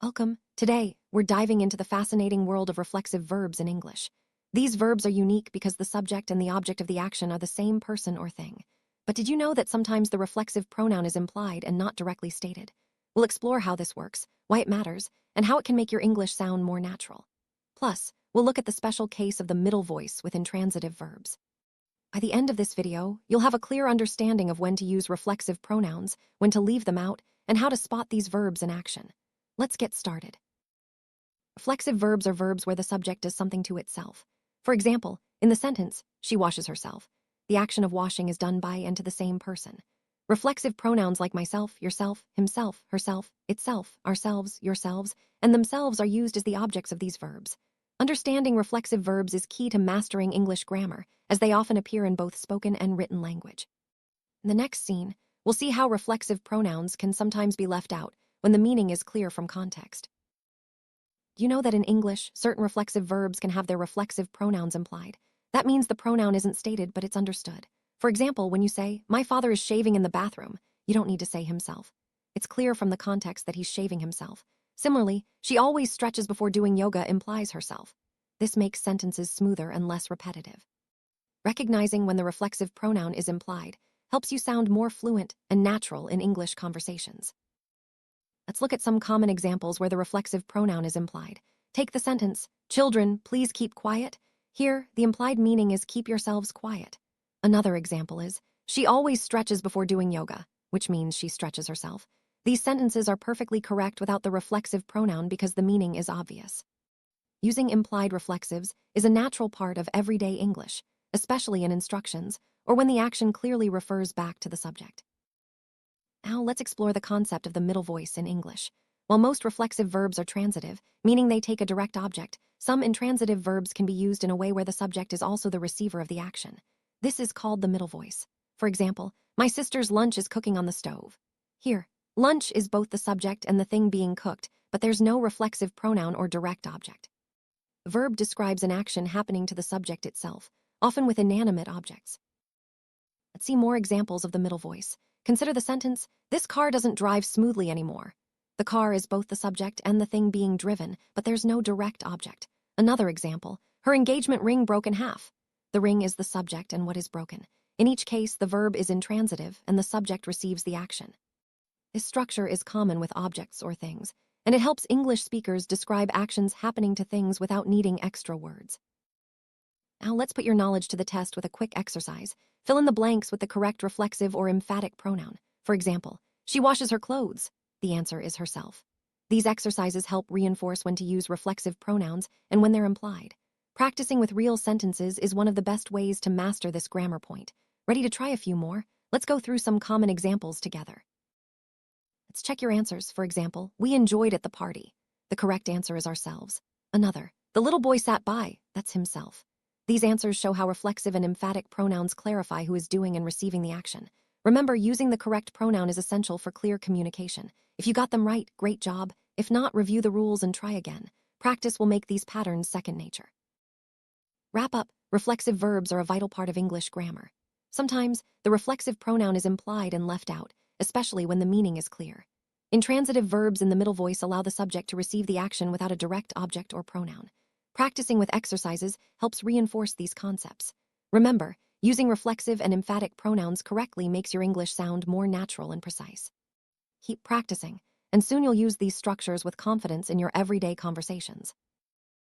Welcome. Today, we're diving into the fascinating world of reflexive verbs in English. These verbs are unique because the subject and the object of the action are the same person or thing. But did you know that sometimes the reflexive pronoun is implied and not directly stated? We'll explore how this works, why it matters, and how it can make your English sound more natural. Plus, we'll look at the special case of the middle voice with intransitive verbs. By the end of this video, you'll have a clear understanding of when to use reflexive pronouns, when to leave them out, and how to spot these verbs in action. Let's get started. Reflexive verbs are verbs where the subject does something to itself. For example, in the sentence, she washes herself. The action of washing is done by and to the same person. Reflexive pronouns like myself, yourself, himself, herself, itself, ourselves, yourselves, and themselves are used as the objects of these verbs. Understanding reflexive verbs is key to mastering English grammar, as they often appear in both spoken and written language. In the next scene, we'll see how reflexive pronouns can sometimes be left out when the meaning is clear from context. Do you know that in English, certain reflexive verbs can have their reflexive pronouns implied? That means the pronoun isn't stated, but it's understood. For example, when you say, "My father is shaving in the bathroom," you don't need to say himself. It's clear from the context that he's shaving himself. Similarly, "She always stretches before doing yoga" implies herself. This makes sentences smoother and less repetitive. Recognizing when the reflexive pronoun is implied helps you sound more fluent and natural in English conversations. Let's look at some common examples where the reflexive pronoun is implied. Take the sentence, "Children, please keep quiet." Here, the implied meaning is keep yourselves quiet. Another example is, "She always stretches before doing yoga," which means she stretches herself. These sentences are perfectly correct without the reflexive pronoun because the meaning is obvious. Using implied reflexives is a natural part of everyday English, especially in instructions or when the action clearly refers back to the subject. Now let's explore the concept of the middle voice in English. While most reflexive verbs are transitive, meaning they take a direct object, some intransitive verbs can be used in a way where the subject is also the receiver of the action. This is called the middle voice. For example, "My sister's lunch is cooking on the stove." Here, lunch is both the subject and the thing being cooked, but there's no reflexive pronoun or direct object. The verb describes an action happening to the subject itself, often with inanimate objects. Let's see more examples of the middle voice. Consider the sentence, "This car doesn't drive smoothly anymore." The car is both the subject and the thing being driven, but there's no direct object. Another example, "Her engagement ring broke in half." The ring is the subject and what is broken. In each case, the verb is intransitive and the subject receives the action. This structure is common with objects or things, and it helps English speakers describe actions happening to things without needing extra words. Now let's put your knowledge to the test with a quick exercise. Fill in the blanks with the correct reflexive or emphatic pronoun. For example, "She washes her clothes." The answer is herself. These exercises help reinforce when to use reflexive pronouns and when they're implied. Practicing with real sentences is one of the best ways to master this grammar point. Ready to try a few more? Let's go through some common examples together. Let's check your answers. For example, "We enjoyed at the party." The correct answer is ourselves. Another, "The little boy sat by." That's himself. These answers show how reflexive and emphatic pronouns clarify who is doing and receiving the action. Remember, using the correct pronoun is essential for clear communication. If you got them right, great job. If not, review the rules and try again. Practice will make these patterns second nature. Wrap up, reflexive verbs are a vital part of English grammar. Sometimes, the reflexive pronoun is implied and left out, especially when the meaning is clear. Intransitive verbs in the middle voice allow the subject to receive the action without a direct object or pronoun. Practicing with exercises helps reinforce these concepts. Remember, using reflexive and emphatic pronouns correctly makes your English sound more natural and precise. Keep practicing, and soon you'll use these structures with confidence in your everyday conversations.